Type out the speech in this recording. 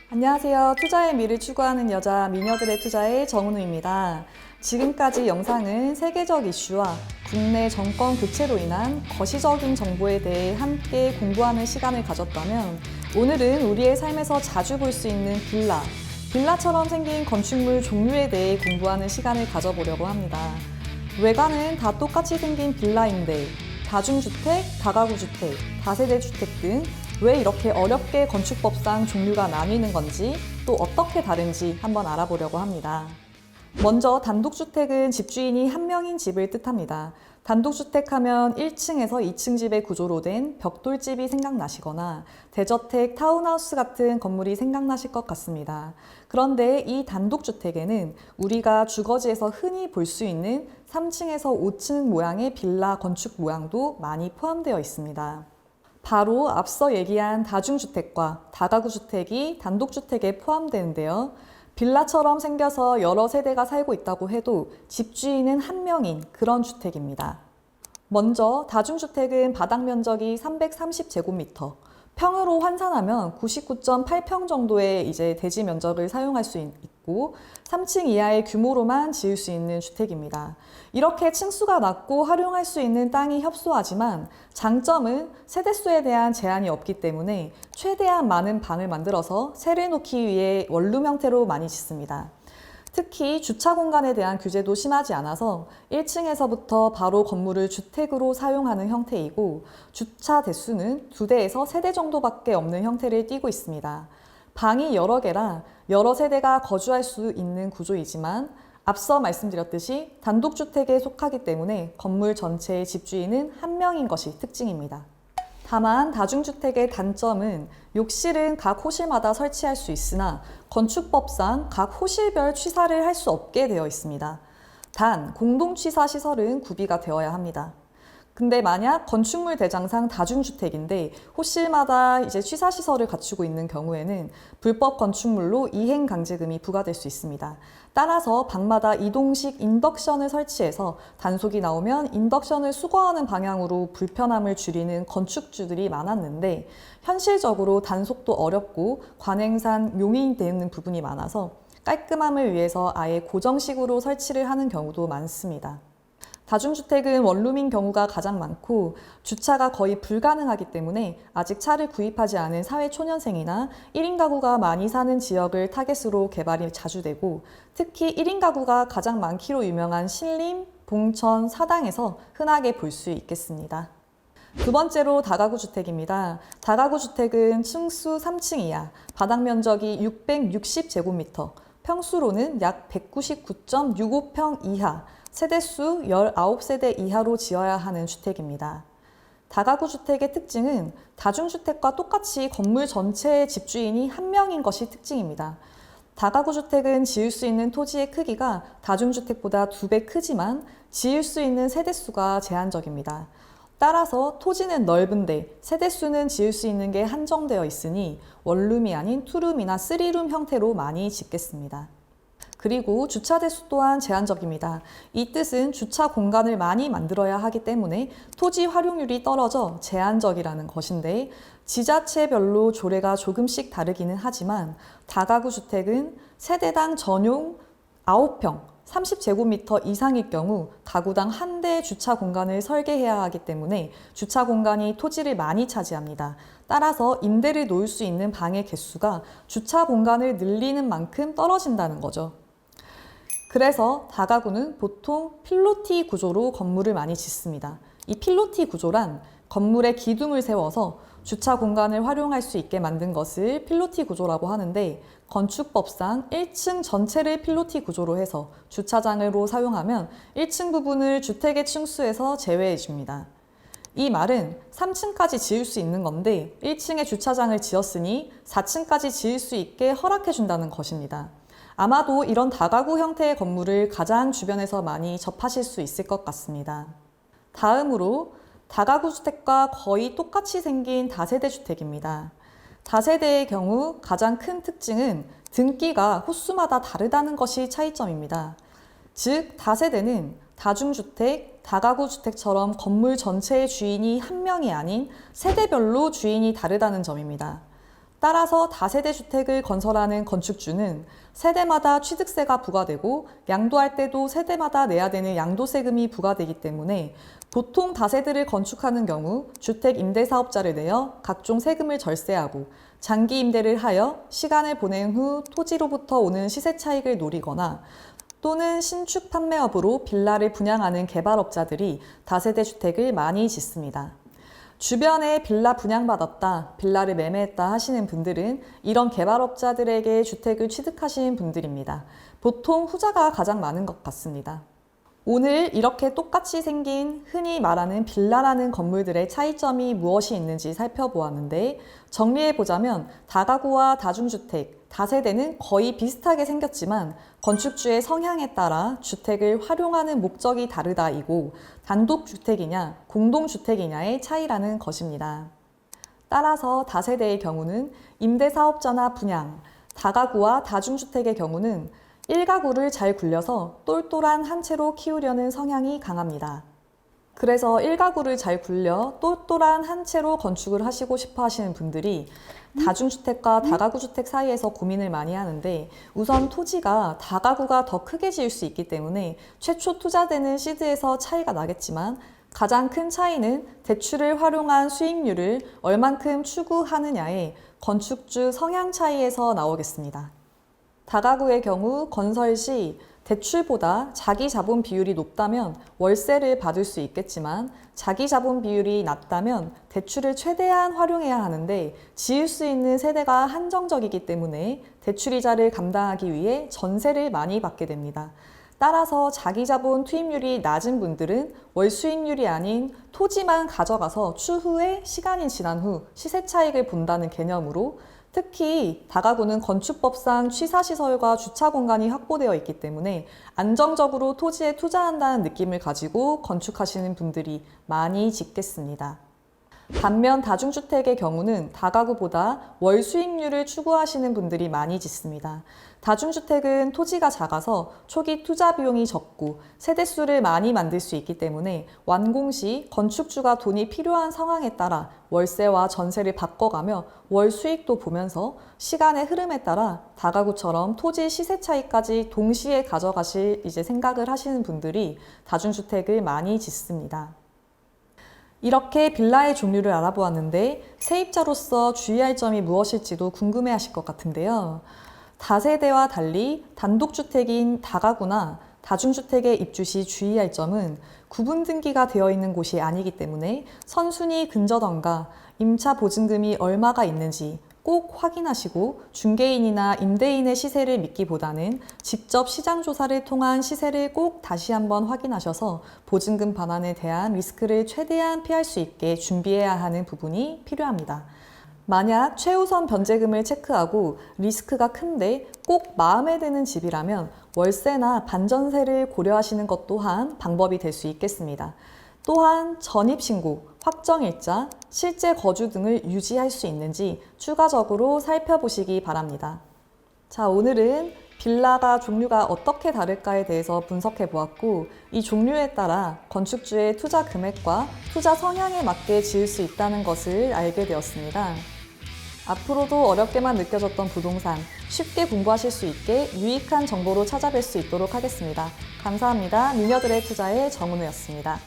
안녕하세요. 투자의 미를 추구하는 여자 미녀들의 투자의 정은우입니다. 지금까지 영상은 세계적 이슈와 국내 정권 교체로 인한 거시적인 정보에 대해 함께 공부하는 시간을 가졌다면 오늘은 우리의 삶에서 자주 볼 수 있는 빌라처럼 생긴 건축물 종류에 대해 공부하는 시간을 가져보려고 합니다. 외관은 다 똑같이 생긴 빌라인데 다중주택, 다가구주택, 다세대주택 등 왜 이렇게 어렵게 건축법상 종류가 나뉘는 건지 또 어떻게 다른지 한번 알아보려고 합니다. 먼저 단독주택은 집주인이 한 명인 집을 뜻합니다. 단독주택 하면 1층에서 2층 집의 구조로 된 벽돌집이 생각나시거나 대저택, 타운하우스 같은 건물이 생각나실 것 같습니다. 그런데 이 단독주택에는 우리가 주거지에서 흔히 볼 수 있는 3층에서 5층 모양의 빌라 건축 모양도 많이 포함되어 있습니다. 바로 앞서 얘기한 다중주택과 다가구주택이 단독주택에 포함되는데요. 빌라처럼 생겨서 여러 세대가 살고 있다고 해도 집주인은 한 명인 그런 주택입니다. 먼저 다중주택은 바닥 면적이 330제곱미터, 평으로 환산하면 99.8평 정도의 대지 면적을 사용할 수 있고 3층 이하의 규모로만 지을 수 있는 주택입니다. 이렇게 층수가 낮고 활용할 수 있는 땅이 협소하지만 장점은 세대수에 대한 제한이 없기 때문에 최대한 많은 방을 만들어서 세를 놓기 위해 원룸 형태로 많이 짓습니다. 특히 주차 공간에 대한 규제도 심하지 않아서 1층에서부터 바로 건물을 주택으로 사용하는 형태이고 주차 대수는 2대에서 3대 정도밖에 없는 형태를 띠고 있습니다. 방이 여러 개라 여러 세대가 거주할 수 있는 구조이지만 앞서 말씀드렸듯이 단독주택에 속하기 때문에 건물 전체의 집주인은 한 명인 것이 특징입니다. 다만 다중주택의 단점은 욕실은 각 호실마다 설치할 수 있으나 건축법상 각 호실별 취사를 할 수 없게 되어 있습니다. 단 공동취사 시설은 구비가 되어야 합니다. 근데 만약 건축물 대장상 다중주택인데 호실마다 취사시설을 갖추고 있는 경우에는 불법 건축물로 이행강제금이 부과될 수 있습니다. 따라서 방마다 이동식 인덕션을 설치해서 단속이 나오면 인덕션을 수거하는 방향으로 불편함을 줄이는 건축주들이 많았는데 현실적으로 단속도 어렵고 관행상 용이되는 부분이 많아서 깔끔함을 위해서 아예 고정식으로 설치를 하는 경우도 많습니다. 다중주택은 원룸인 경우가 가장 많고 주차가 거의 불가능하기 때문에 아직 차를 구입하지 않은 사회초년생이나 1인 가구가 많이 사는 지역을 타겟으로 개발이 자주 되고 특히 1인 가구가 가장 많기로 유명한 신림, 봉천, 사당에서 흔하게 볼 수 있겠습니다. 두 번째로 다가구주택입니다. 다가구주택은 층수 3층 이하, 바닥 면적이 660제곱미터, 평수로는 약 199.65평 이하, 세대수 19세대 이하로 지어야 하는 주택입니다. 다가구 주택의 특징은 다중주택과 똑같이 건물 전체의 집주인이 한 명인 것이 특징입니다. 다가구 주택은 지을 수 있는 토지의 크기가 다중주택보다 2배 크지만 지을 수 있는 세대수가 제한적입니다. 따라서 토지는 넓은데 세대수는 지을 수 있는 게 한정되어 있으니 원룸이 아닌 투룸이나 쓰리룸 형태로 많이 짓겠습니다. 그리고 주차 대수 또한 제한적입니다. 이 뜻은 주차 공간을 많이 만들어야 하기 때문에 토지 활용률이 떨어져 제한적이라는 것인데 지자체별로 조례가 조금씩 다르기는 하지만 다가구 주택은 세대당 전용 9평, 30제곱미터 이상일 경우 가구당 한 대 주차 공간을 설계해야 하기 때문에 주차 공간이 토지를 많이 차지합니다. 따라서 임대를 놓을 수 있는 방의 개수가 주차 공간을 늘리는 만큼 떨어진다는 거죠. 그래서 다가구는 보통 필로티 구조로 건물을 많이 짓습니다. 이 필로티 구조란 건물에 기둥을 세워서 주차 공간을 활용할 수 있게 만든 것을 필로티 구조라고 하는데 건축법상 1층 전체를 필로티 구조로 해서 주차장으로 사용하면 1층 부분을 주택의 층수에서 제외해 줍니다. 이 말은 3층까지 지을 수 있는 건데 1층에 주차장을 지었으니 4층까지 지을 수 있게 허락해 준다는 것입니다. 아마도 이런 다가구 형태의 건물을 가장 주변에서 많이 접하실 수 있을 것 같습니다. 다음으로 다가구 주택과 거의 똑같이 생긴 다세대 주택입니다. 다세대의 경우 가장 큰 특징은 등기가 호수마다 다르다는 것이 차이점입니다. 즉, 다세대는 다중주택, 다가구 주택처럼 건물 전체의 주인이 한 명이 아닌 세대별로 주인이 다르다는 점입니다. 따라서 다세대 주택을 건설하는 건축주는 세대마다 취득세가 부과되고 양도할 때도 세대마다 내야 되는 양도세금이 부과되기 때문에 보통 다세대를 건축하는 경우 주택 임대사업자를 내어 각종 세금을 절세하고 장기 임대를 하여 시간을 보낸 후 토지로부터 오는 시세 차익을 노리거나 또는 신축 판매업으로 빌라를 분양하는 개발업자들이 다세대 주택을 많이 짓습니다. 주변에 빌라 분양받았다, 빌라를 매매했다 하시는 분들은 이런 개발업자들에게 주택을 취득하신 분들입니다. 보통 후자가 가장 많은 것 같습니다. 오늘 이렇게 똑같이 생긴 흔히 말하는 빌라라는 건물들의 차이점이 무엇이 있는지 살펴보았는데 정리해보자면 다가구와 다중주택, 다세대는 거의 비슷하게 생겼지만 건축주의 성향에 따라 주택을 활용하는 목적이 다르다이고 단독주택이냐 공동주택이냐의 차이라는 것입니다. 따라서 다세대의 경우는 임대사업자나 분양, 다가구와 다중주택의 경우는 1가구를 잘 굴려서 똘똘한 한 채로 키우려는 성향이 강합니다. 그래서 1가구를 잘 굴려 똘똘한 한 채로 건축을 하시고 싶어 하시는 분들이 다중주택과 다가구주택 사이에서 고민을 많이 하는데 우선 토지가 다가구가 더 크게 지을 수 있기 때문에 최초 투자되는 시드에서 차이가 나겠지만 가장 큰 차이는 대출을 활용한 수익률을 얼만큼 추구하느냐의 건축주 성향 차이에서 나오겠습니다. 다가구의 경우 건설 시 대출보다 자기 자본 비율이 높다면 월세를 받을 수 있겠지만 자기 자본 비율이 낮다면 대출을 최대한 활용해야 하는데 지을 수 있는 세대가 한정적이기 때문에 대출이자를 감당하기 위해 전세를 많이 받게 됩니다. 따라서 자기 자본 투입률이 낮은 분들은 월 수익률이 아닌 토지만 가져가서 추후에 시간이 지난 후 시세 차익을 본다는 개념으로 특히 다가구는 건축법상 취사시설과 주차 공간이 확보되어 있기 때문에 안정적으로 토지에 투자한다는 느낌을 가지고 건축하시는 분들이 많이 짓겠습니다. 반면 다중주택의 경우는 다가구보다 월 수익률을 추구하시는 분들이 많이 짓습니다. 다중주택은 토지가 작아서 초기 투자 비용이 적고 세대수를 많이 만들 수 있기 때문에 완공 시 건축주가 돈이 필요한 상황에 따라 월세와 전세를 바꿔가며 월 수익도 보면서 시간의 흐름에 따라 다가구처럼 토지 시세 차이까지 동시에 가져가실 생각을 하시는 분들이 다중주택을 많이 짓습니다. 이렇게 빌라의 종류를 알아보았는데 세입자로서 주의할 점이 무엇일지도 궁금해하실 것 같은데요. 다세대와 달리 단독주택인 다가구나 다중주택에 입주 시 주의할 점은 구분 등기가 되어 있는 곳이 아니기 때문에 선순위 근저당과 임차 보증금이 얼마가 있는지 꼭 확인하시고 중개인이나 임대인의 시세를 믿기보다는 직접 시장 조사를 통한 시세를 꼭 다시 한번 확인하셔서 보증금 반환에 대한 리스크를 최대한 피할 수 있게 준비해야 하는 부분이 필요합니다. 만약 최우선 변제금을 체크하고 리스크가 큰데 꼭 마음에 드는 집이라면 월세나 반전세를 고려하시는 것 또한 방법이 될 수 있겠습니다. 또한 전입신고, 확정일자, 실제 거주 등을 유지할 수 있는지 추가적으로 살펴보시기 바랍니다. 자, 오늘은 빌라가 종류가 어떻게 다를까에 대해서 분석해 보았고 이 종류에 따라 건축주의 투자 금액과 투자 성향에 맞게 지을 수 있다는 것을 알게 되었습니다. 앞으로도 어렵게만 느껴졌던 부동산 쉽게 공부하실 수 있게 유익한 정보로 찾아뵐 수 있도록 하겠습니다. 감사합니다. 미녀들의 투자의 정은우였습니다.